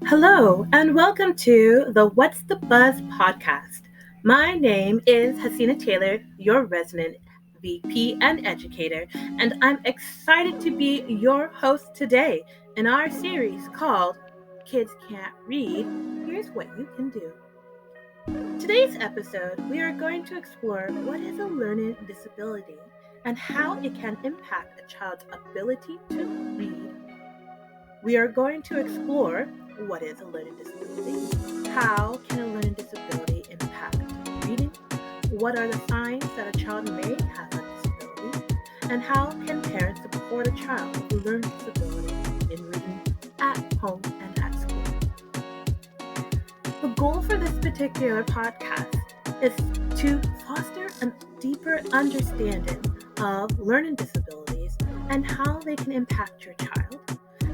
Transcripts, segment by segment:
Hello, and welcome to the What's the Buzz podcast. My name is Hasina Taylor, your resident VP and educator, and I'm excited to be your host today in our series called Kids Can't Read. Here's what you can do. Today's episode, we are going to explore what is a learning disability and how it can impact a child's ability to read. We are going to explore what is a learning disability, how can a learning disability impact reading, what are the signs that a child may have a disability, and how can parents support a child with learning disability in reading at home and at school. The goal for this particular podcast is to foster a deeper understanding of learning disabilities and how they can impact your child,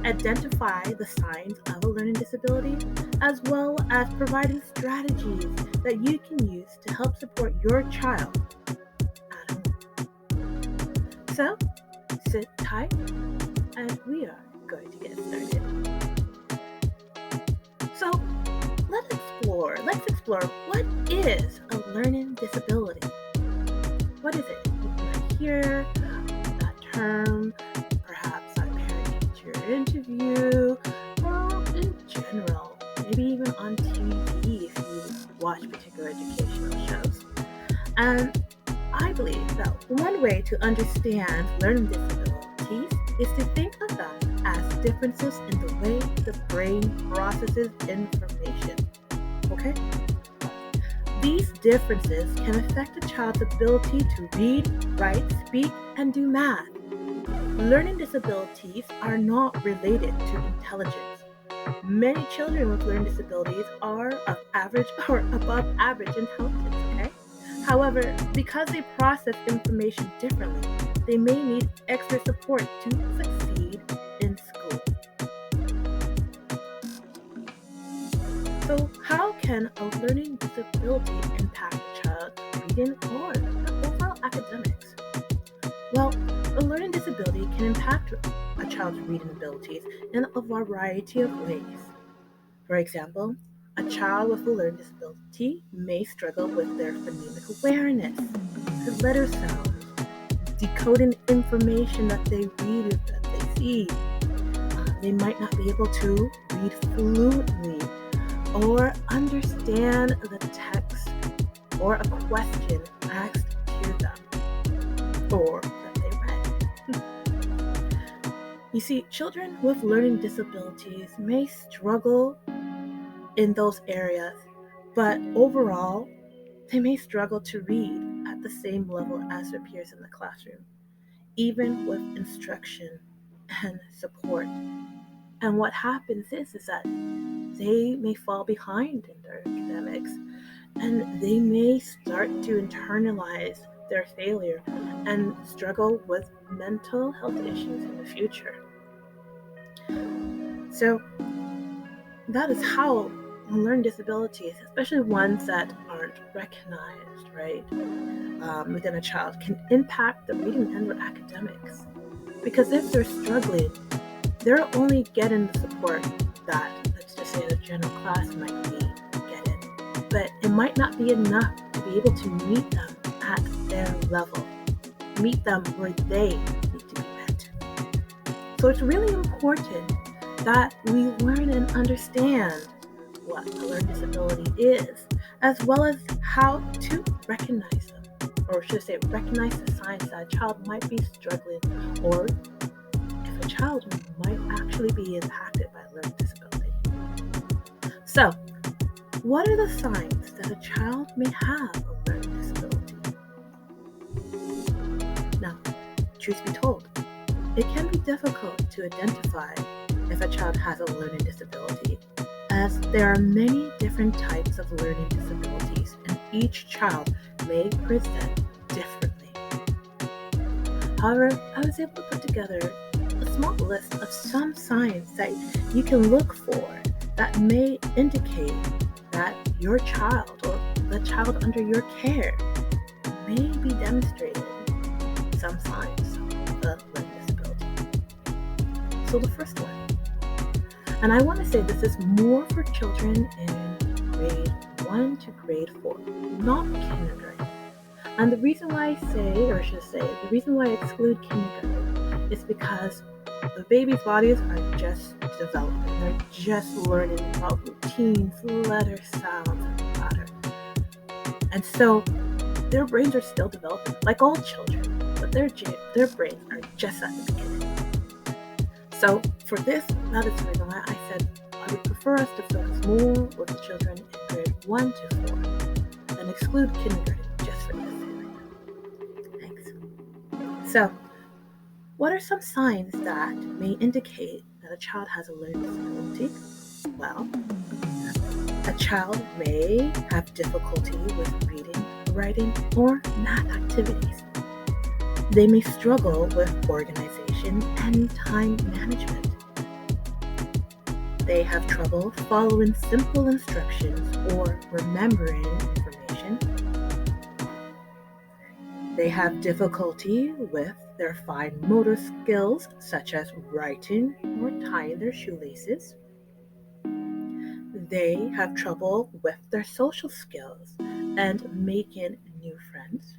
identify the signs of a learning disability, as well as providing strategies that you can use to help support your child at home. So, sit tight, and we are going to get started. So, let's explore what is a learning disability. What is it? You might hear that term, perhaps at a parent-teacher interview, or in general, maybe even on TV if you watch particular educational shows. And I believe that one way to understand learning disabilities is to think of them as differences in the way the brain processes information. Okay? These differences can affect a child's ability to read, write, speak, and do math. Learning disabilities are not related to intelligence. Many children with learning disabilities are of average or above average intelligence, okay? However, because they process information differently, they may need extra support to succeed in school. So, how can a learning disability impact a child's reading or overall academics? Well, a learning disability can impact a child's reading abilities in a variety of ways. For example, a child with a learning disability may struggle with their phonemic awareness, the letter sounds, decoding information that they read or that they see. They might not be able to read fluently or understand the text or a question asked to them or that they read. You see, children with learning disabilities may struggle in those areas, but overall, they may struggle to read at the same level as their peers in the classroom, even with instruction and support. And what happens is that they may fall behind in their academics, and they may start to internalize their failure and struggle with mental health issues in the future. So that is how learning disabilities, especially ones that aren't recognized, right, within a child, can impact the reading and their academics. Because if they're struggling, they're only getting the support that, let's just say, the general class might be getting. But it might not be enough to be able to meet them at their level, meet them where they need to be met. So it's really important that we learn and understand what a learning disability is, as well as how to recognize them, or should I say recognize the signs that a child might be struggling, or if a child might actually be impacted by a learning disability. So, what are the signs that a child may have a learning disability? Now, truth be told, it can be difficult to identify if a child has a learning disability, as there are many different types of learning disabilities, and each child may present differently. However, I was able to put together a small list of some signs that you can look for that may indicate that your child or the child under your care may be demonstrating some signs of learning disability. So the first one, And I want to say this is more for children in grade 1 to grade 4, not kindergarten. And the reason why the reason why I exclude kindergarten is because the baby's bodies are just developing. They're just learning about routines, letter sounds, and patterns. And so their brains are still developing, like all children, but their brains are just at the beginning. So for this, that is the reason why I said I would prefer us to focus more with the children in grade 1 to 4 and exclude kindergarten just for this area. Thanks. So, what are some signs that may indicate that a child has a learning disability? Well, a child may have difficulty with reading, writing, or math activities. They may struggle with organization and time management. They have trouble following simple instructions or remembering information. They have difficulty with their fine motor skills, such as writing or tying their shoelaces. They have trouble with their social skills and making new friends.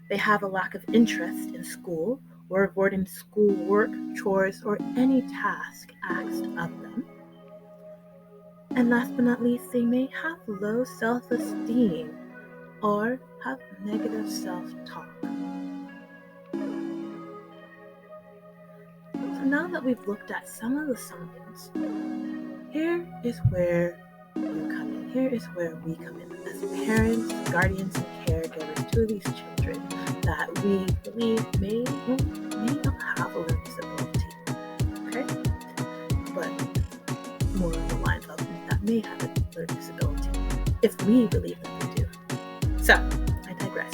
They have a lack of interest in school or avoiding schoolwork, chores, or any task asked of them. And last but not least, they may have low self-esteem or have negative self-talk. So now that we've looked at some of the signs, here is where you come in. Here is where we come in as parents, guardians, and caregivers to these children that we believe may not have a learning disability. Okay? But more on the lines of that may have a learning disability, if we believe that they do. So, I digress.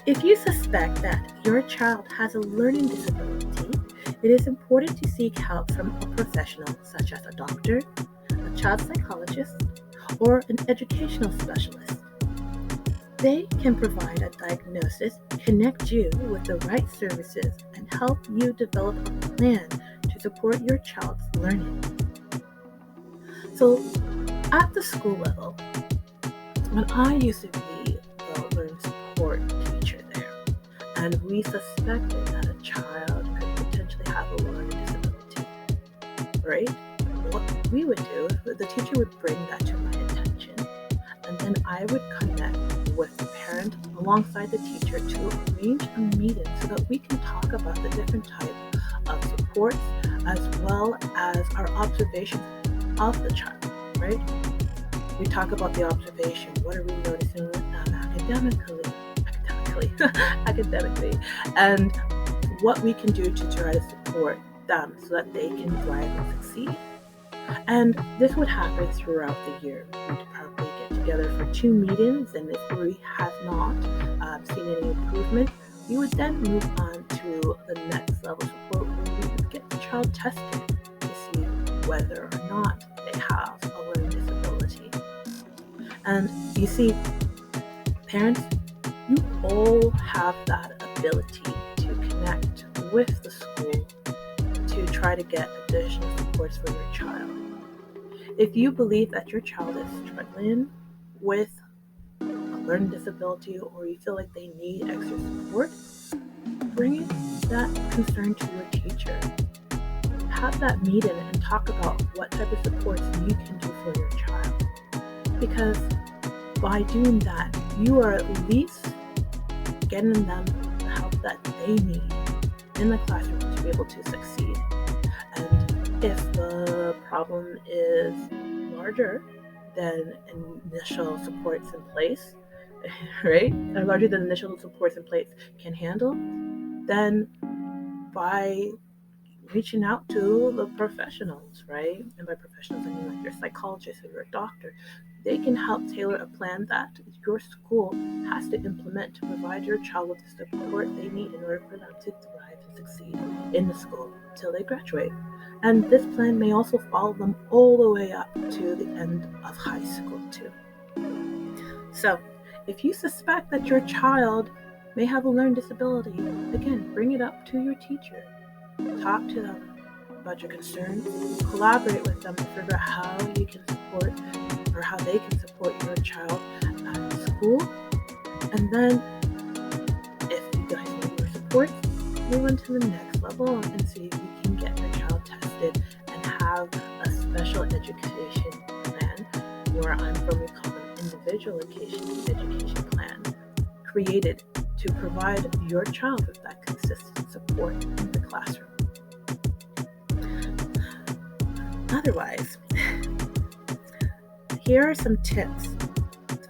If you suspect that your child has a learning disability, it is important to seek help from a professional such as a doctor, a child psychologist, or an educational specialist. They can provide a diagnosis, connect you with the right services, and help you develop a plan to support your child's learning. So, at the school level, when I used to be the learning support teacher there, and we suspected that a child could potentially have a learning disability, right? What we would do, the teacher would bring that to my attention, and then I would connect with the parent alongside the teacher to arrange a meeting so that we can talk about the different types of supports as well as our observations of the child, right? We talk about the observation. What are we noticing with them academically, and what we can do to try to support them so that they can thrive and succeed. And this would happen throughout the year. We'd probably get together for 2 meetings, and if we have not seen any improvement, we would then move on to the next level of support where we would get the child tested to see whether or not they have a learning disability. And you see, parents, you all have that ability to connect with the school to try to get additional supports for your child. If you believe that your child is struggling with a learning disability or you feel like they need extra support, bring that concern to your teacher. Have that meeting and talk about what type of supports you can do for your child. Because by doing that, you are at least getting them the help that they need in the classroom to be able to succeed. And if the problem is larger than initial supports in place, right? Or larger than initial supports in place can handle, then by reaching out to the professionals, right? And by professionals, I mean like your psychologist or your doctor. They can help tailor a plan that your school has to implement to provide your child with the support they need in order for them to thrive and succeed in the school until they graduate. And this plan may also follow them all the way up to the end of high school too. So, if you suspect that your child may have a learning disability, again, bring it up to your teacher. Talk to them about your concerns, collaborate with them to figure out how you can support or how they can support your child at school. And then if you guys need more support, move on to the next level and see if you can get your child tested and have a special education plan. Where I'm from, we call them individual education plan, created to provide your child with that consistent support in the classroom. Otherwise, here are some tips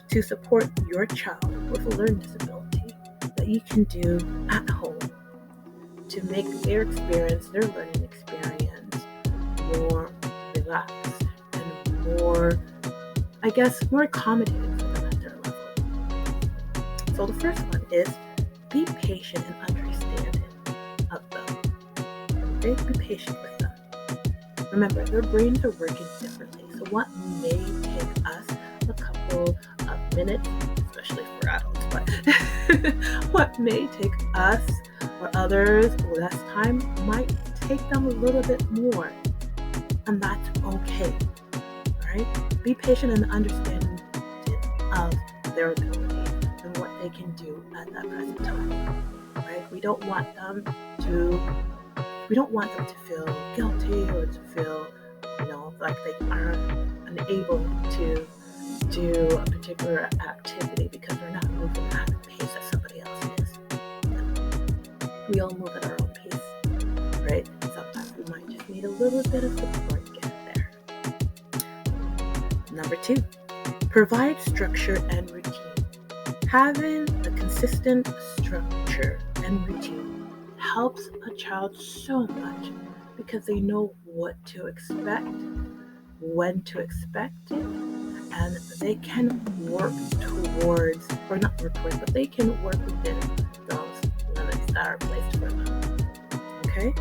to support your child with a learning disability that you can do at home to make their learning experience, more relaxed and more accommodating for them at their level. So the first one is be patient and understanding of them. Okay? Be patient with them. Remember, their brains are working differently. So what may take us a couple of minutes, especially for adults, but what may take us or others less time might take them a little bit more. And that's okay. Right? Be patient and understanding of their abilities and what they can do at that present time. Right? We don't want them to feel guilty or to feel, like they aren't unable to do a particular activity because they're not moving at the pace that somebody else is. We all move at our own pace, right? Sometimes we might just need a little bit of support to get there. Number 2, provide structure and routine. Having a consistent structure and routine helps a child so much because they know what to expect, when to expect it, and they can work towards, or not work towards, but they can work within those limits that are placed for them. Okay?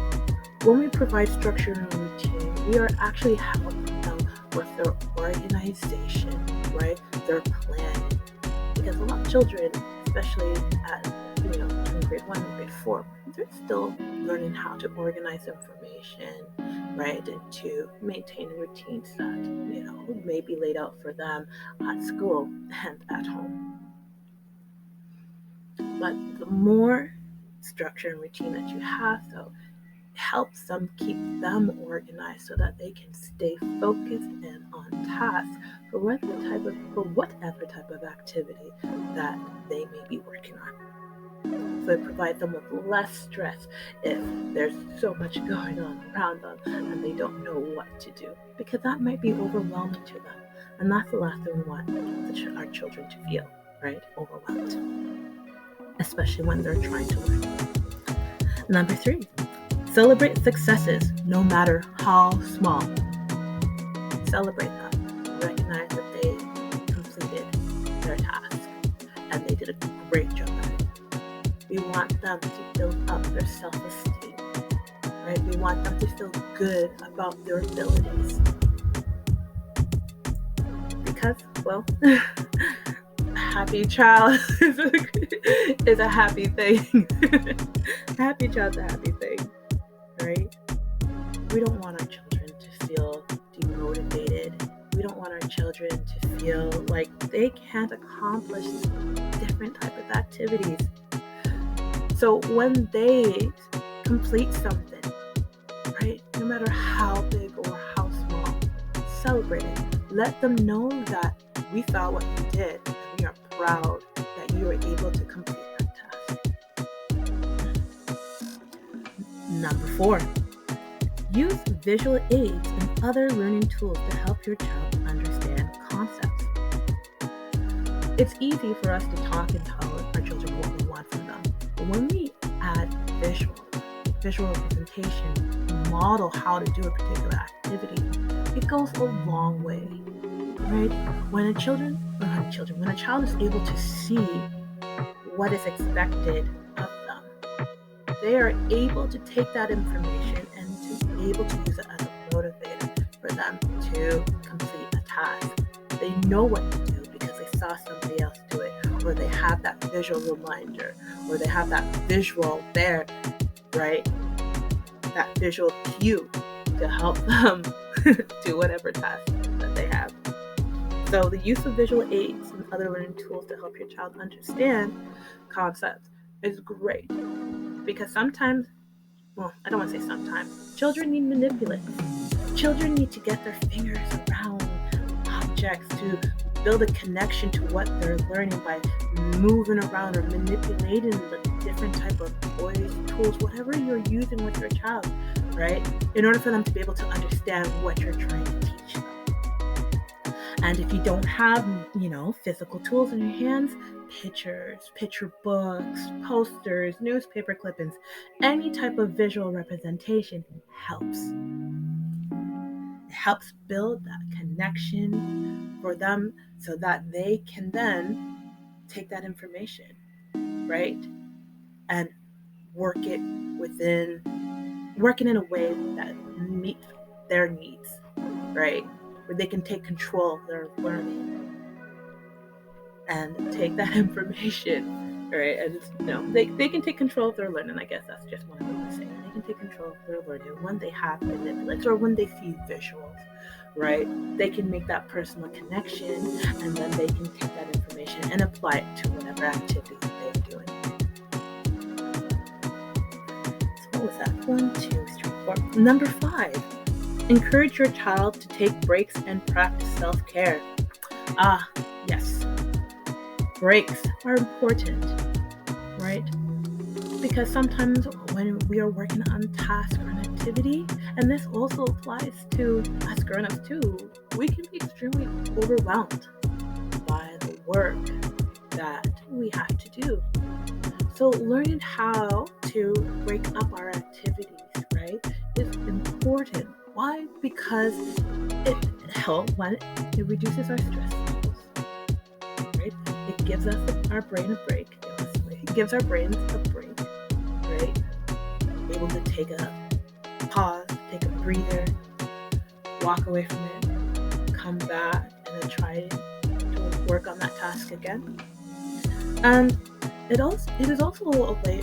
When we provide structure and routine, we are actually helping them with their organization, right? Their planning. Because a lot of children, especially at in grade 1 and grade 4, they're still learning how to organize information, right, and to maintain routines that may be laid out for them at school and at home. But the more structure and routine that you have, though, helps them keep them organized so that they can stay focused and on task for whatever type of activity that they may be working on. So it provides them with less stress if there's so much going on around them and they don't know what to do, because that might be overwhelming to them. And that's the last thing we want our children to feel, right? Overwhelmed, especially when they're trying to learn. Number 3, celebrate successes, no matter how small. Celebrate them. Recognize that they completed their task and they did a great job at it. We want them to build up their self-esteem, right? We want them to feel good about their abilities. Because, a happy child is a happy thing. A happy child's a happy thing, right? We don't want our children to feel demotivated. We don't want our children to feel like they can't accomplish different type of activities. So when they complete something, right, no matter how big or how small, celebrate it. Let them know that we saw what you did and we are proud that you were able to complete that task. Number 4, use visual aids and other learning tools to help your child understand concepts. It's easy for us to talk and tell our children what we want from them. But when we add visual representation, model how to do a particular activity, it goes a long way, right? When a child is able to see what is expected of them, they are able to take that information and to be able to use it as a motivator for them to complete a task. They know what to do because they saw somebody else do it, or they have that visual reminder, or they have that visual there, right? That visual cue to help them do whatever task that they have. So the use of visual aids and other learning tools to help your child understand concepts is great, because sometimes, well, I don't want to say sometimes, children need manipulates. Children need to get their fingers around objects to build a connection to what they're learning by moving around or manipulating the different type of toys, tools, whatever you're using with your child, right? In order for them to be able to understand what you're trying to teach them. And if you don't have, physical tools in your hands, pictures, picture books, posters, newspaper clippings, any type of visual representation helps. It helps build that connection for them so that they can then take that information, right? And work it in a way that meets their needs, right? Where they can take control of their learning and take that information, right? And they can take control of their learning. I guess that's just what I want to say. They can take control of their learning when they have manipulates or when they see visuals, right? They can make that personal connection, and then they can take that information and apply it to whatever activity they're doing. So what was that? 1, 2, 3, 4. Number 5. Encourage your child to take breaks and practice self-care. Yes. Breaks are important, right? Because sometimes when we are working on task or an activity, and this also applies to us grown-ups too, we can be extremely overwhelmed by the work that we have to do. So learning how to break up our activities, right, is important. Why? Because it reduces our stress levels, right? It gives our brain a break. It gives our brains a break, right? Able to take a pause, take a breather, walk away from it, come back, and then try to work on that task again. And it is also a way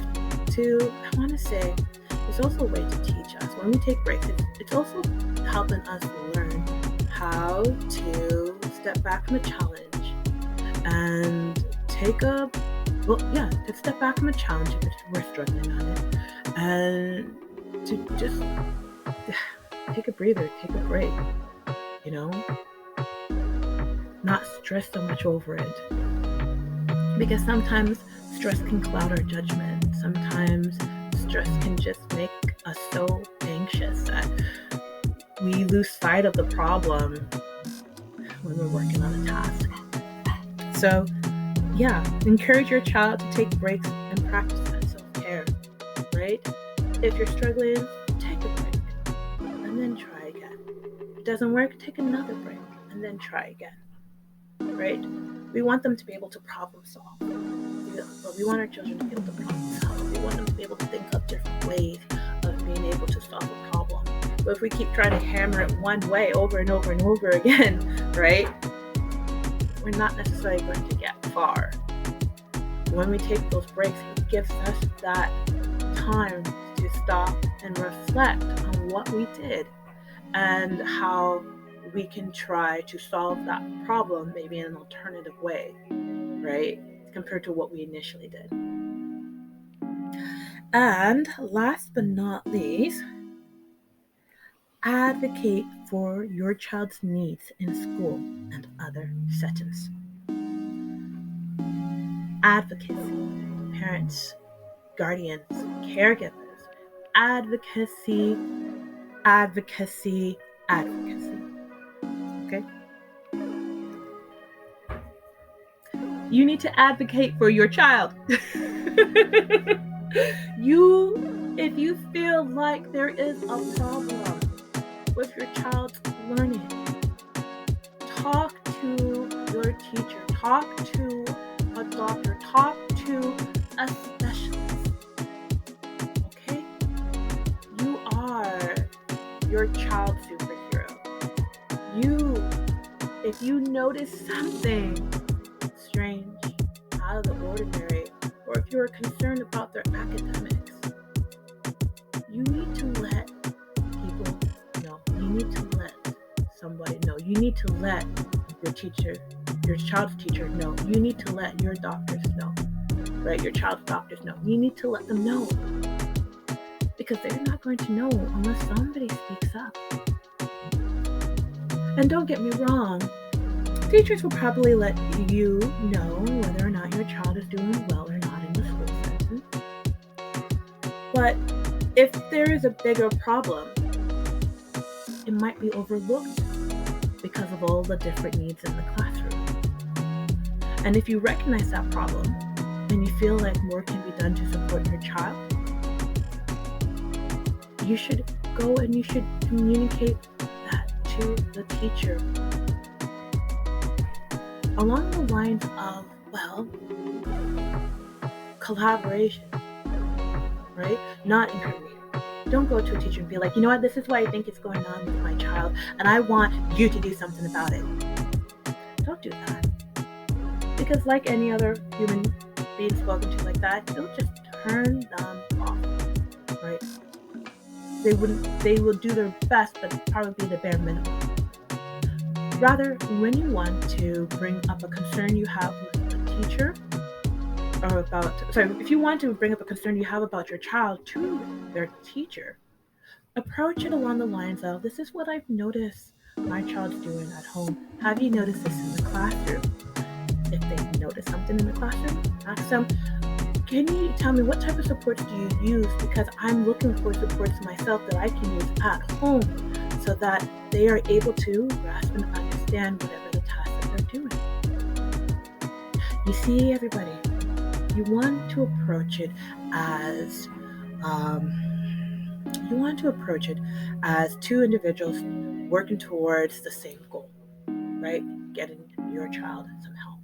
it's also a way to teach us. When we take breaks, it's also helping us learn how to step back from a challenge and to step back from a challenge if we're struggling on it, and to just take a breather, take a break, not stress so much over it. Because sometimes stress can cloud our judgment. Sometimes stress can just make us so anxious that we lose sight of the problem when we're working on a task. So, encourage your child to take breaks and practice that self-care, right? If you're struggling, take a break and then try again. If it doesn't work, take another break and then try again, right? We want them to be able to problem solve. We want our children to be able to problem solve. We want them to be able to think of different ways of being able to solve a problem. But if we keep trying to hammer it one way over and over and over again, right, we're not necessarily going to get far. When we take those breaks, it gives us that time to stop and reflect on what we did and how we can try to solve that problem maybe in an alternative way, right, compared to what we initially did. And last but not least, advocate for your child's needs in school and other settings. Advocacy, parents, guardians, caregivers, advocacy. Okay? You need to advocate for your child. If you feel like there is a problem with your child's learning, talk to your teacher, talk to a doctor, talk to a specialist. Okay? You are your child's superhero. If you notice something strange, out of the ordinary, or if you're concerned about their academics, you need to let people know need to let somebody know. You need to let your teacher, your child's teacher know. You need to let your doctors know, right? Your child's doctors know. You need to let them know, because they're not going to know unless somebody speaks up. And don't get me wrong, teachers will probably let you know whether or not your child is doing well or not in the school setting. But if there is a bigger problem, it might be overlooked because of all the different needs in the classroom. And if you recognize that problem and you feel like more can be done to support your child, you should go and you should communicate that to the teacher along the lines of, well, collaboration, right? Not incriminating. Don't go to a teacher and be like, you know what, this is what I think is going on with my child, and I want you to do something about it. Don't do that. Because like any other human being spoken to like that, it'll just turn them off, right? They will do their best, but probably the bare minimum. Rather, when you want to bring up a concern you have with a teacher, if you want to bring up a concern you have about your child to their teacher, approach it along the lines of, this is what I've noticed my child's doing at home. Have you noticed this in the classroom? If they notice something in the classroom, ask them, can you tell me what type of supports do you use? Because I'm looking for supports myself that I can use at home so that they are able to grasp and understand whatever the task that they're doing. You see, everybody, you want to approach it as two individuals working towards the same goal, right? Getting your child some help,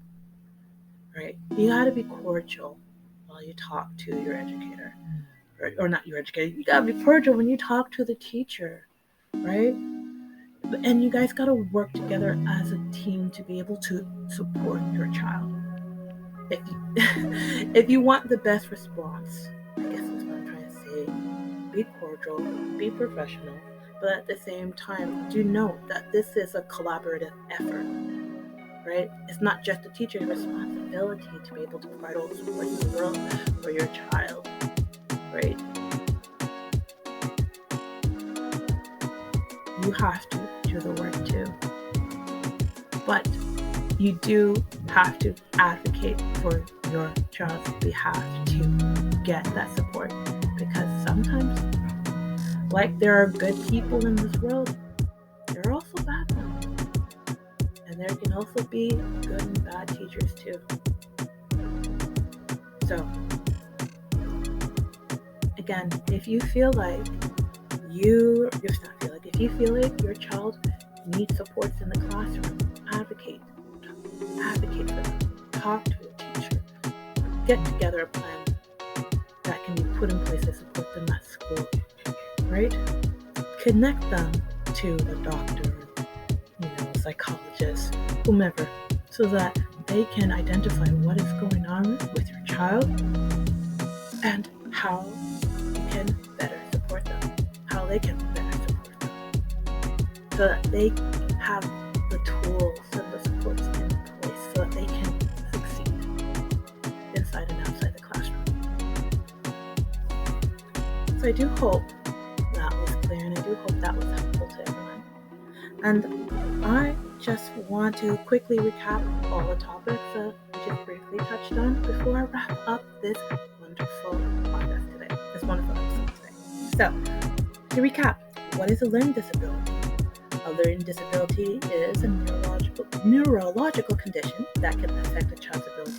right? You got to be cordial while you talk to your educator, or not your educator. You got to be cordial when you talk to the teacher, right? And you guys got to work together as a team to be able to support your child. If you want the best response, I guess that's what I'm trying to say. Be cordial, be professional, but at the same time, do note that this is a collaborative effort, right? It's not just the teacher's responsibility to be able to provide all the support in the world for your child, right? You have to do the work too. But you do have to advocate for your child's behalf to get that support, because sometimes, like there are good people in this world, there are also bad ones, and there can also be good and bad teachers too. So again, if you feel like if you feel like your child needs supports in the classroom, advocate for them. Talk to the teacher. Get together a plan that can be put in place to support them at school, right? Connect them to the doctor, psychologist, whomever, so that they can identify what is going on with your child and how you can better support them, so that they have the tools and the supports in place so that they can succeed inside and outside the classroom. So I do hope that was clear, and I do hope that was helpful to everyone. And I just want to quickly recap all the topics that I just briefly touched on before I wrap up this wonderful podcast today, this wonderful episode today. So, to recap, what is a learning disability? A learning disability is a neurological condition that can affect a child's ability